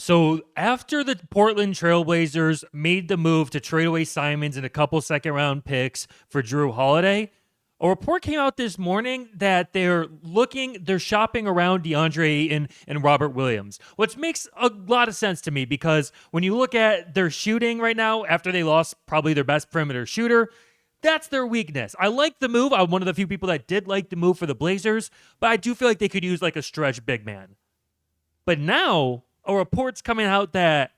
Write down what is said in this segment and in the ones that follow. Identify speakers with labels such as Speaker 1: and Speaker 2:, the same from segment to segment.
Speaker 1: So after the Portland Trailblazers made the move to trade away Simons and a couple second round picks for Drew Holiday, a report came out this morning that they're shopping around DeAndre Ayton and Robert Williams, which makes a lot of sense to me because when you look at their shooting right now, after they lost probably their best perimeter shooter, that's their weakness. I like the move. I'm one of the few people that did like the move for the Blazers, but I do feel like they could use like a stretch big man. But now a report's coming out that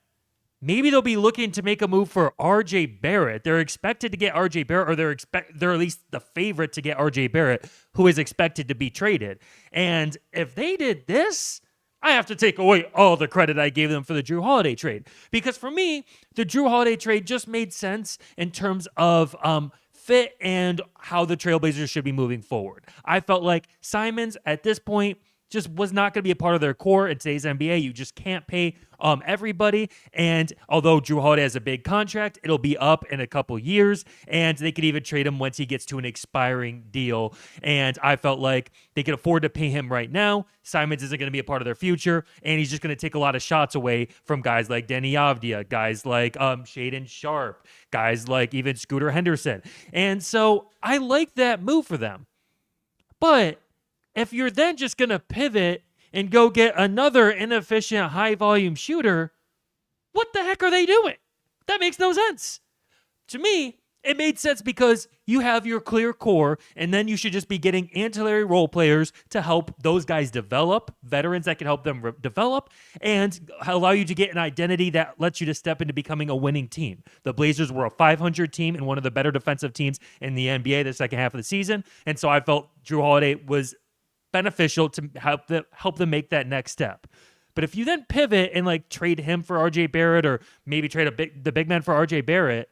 Speaker 1: maybe they'll be looking to make a move for RJ Barrett. They're expected to get RJ Barrett, or they're at least the favorite to get RJ Barrett, who is expected to be traded. And if they did this, I have to take away all the credit I gave them for the Drew Holiday trade. Because for me, the Drew Holiday trade just made sense in terms of fit and how the Trailblazers should be moving forward. I felt like Simons at this point just was not going to be a part of their core in today's NBA. You just can't pay everybody. And although Drew Holiday has a big contract, it'll be up in a couple years, and they could even trade him once he gets to an expiring deal. And I felt like they could afford to pay him right now. Simons isn't going to be a part of their future, and he's just going to take a lot of shots away from guys like Denny Avdia, guys like Shaedon Sharpe, guys like even Scooter Henderson. And so I like that move for them. But if you're then just going to pivot and go get another inefficient high-volume shooter, what the heck are they doing? That makes no sense. To me, it made sense because you have your clear core, and then you should just be getting ancillary role players to help those guys develop, veterans that can help them develop, and allow you to get an identity that lets you to step into becoming a winning team. The Blazers were a 500 team and one of the better defensive teams in the NBA the second half of the season, and so I felt Drew Holiday was beneficial to help them make that next step. But if you then pivot and like trade him for RJ Barrett, or maybe trade the big man for RJ Barrett,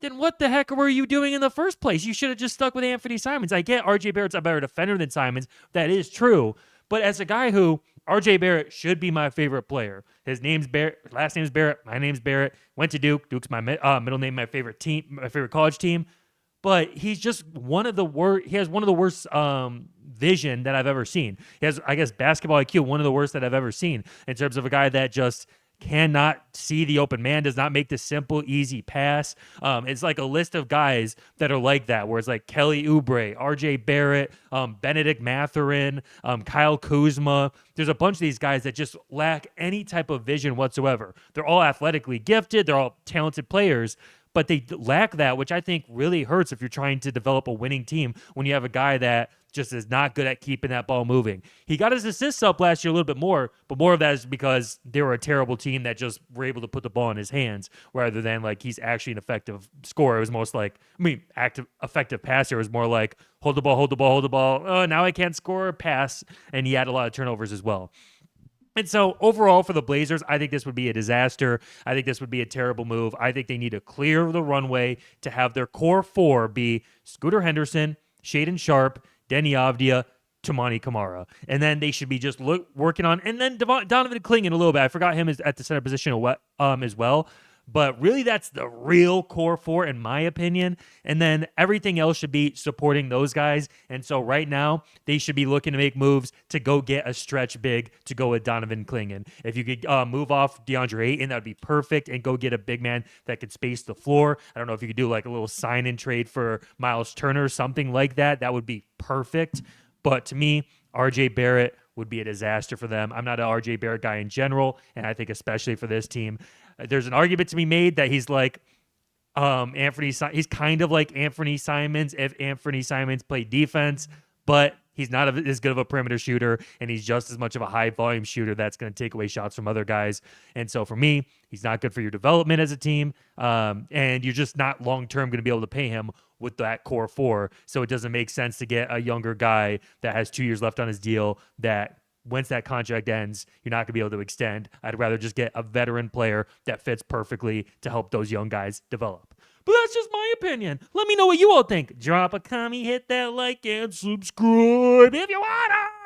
Speaker 1: then what the heck were you doing in the first place? You should have just stuck with Anthony Simons. I get RJ Barrett's a better defender than Simons. That is true. But as a guy who, RJ Barrett should be my favorite player. His name's Barrett, last name's Barrett, my name's Barrett, went to Duke. Duke's my middle name, my favorite team, my favorite college team. But he's just one of the worst. He has one of the worst vision that I've ever seen. He has, I guess, basketball IQ, one of the worst that I've ever seen in terms of a guy that just cannot see the open man, does not make the simple, easy pass. It's like a list of guys that are like that, where it's like Kelly Oubre, RJ Barrett, Benedict Mathurin, Kyle Kuzma. There's a bunch of these guys that just lack any type of vision whatsoever. They're all athletically gifted. They're all talented players, but they lack that, which I think really hurts if you're trying to develop a winning team when you have a guy that just is not good at keeping that ball moving. He got his assists up last year a little bit more, but more of that is because they were a terrible team that just were able to put the ball in his hands rather than like he's actually an effective scorer. It was most like, effective passer. It was more like hold the ball, hold the ball, hold the ball. Oh, now I can't score, pass. And he had a lot of turnovers as well. And so overall for the Blazers, I think this would be a disaster. I think this would be a terrible move. I think they need to clear the runway to have their core four be Scooter Henderson, Shaedon Sharpe, Denny Avdia, Toumani Camara. And then they should be just working on, and then Donovan Clingan a little bit. I forgot him at the center position as well. But really, that's the real core four, in my opinion. And then everything else should be supporting those guys. And so right now, they should be looking to make moves to go get a stretch big to go with Donovan Clingan. If you could move off DeAndre Ayton, that would be perfect, and go get a big man that could space the floor. I don't know if you could do like a little sign-in trade for Miles Turner, something like that. That would be perfect. But to me, RJ Barrett would be a disaster for them. I'm not an RJ Barrett guy in general, and I think especially for this team. There's an argument to be made that he's like he's kind of like Anthony Simons if Anthony Simons played defense, but he's not as good of a perimeter shooter, and he's just as much of a high-volume shooter that's going to take away shots from other guys. And so for me, he's not good for your development as a team, and you're just not long-term going to be able to pay him with that core four. So it doesn't make sense to get a younger guy that has 2 years left on his deal that once that contract ends, you're not going to be able to extend. I'd rather just get a veteran player that fits perfectly to help those young guys develop. But that's just my opinion. Let me know what you all think. Drop a comment, hit that like, and subscribe if you wanna.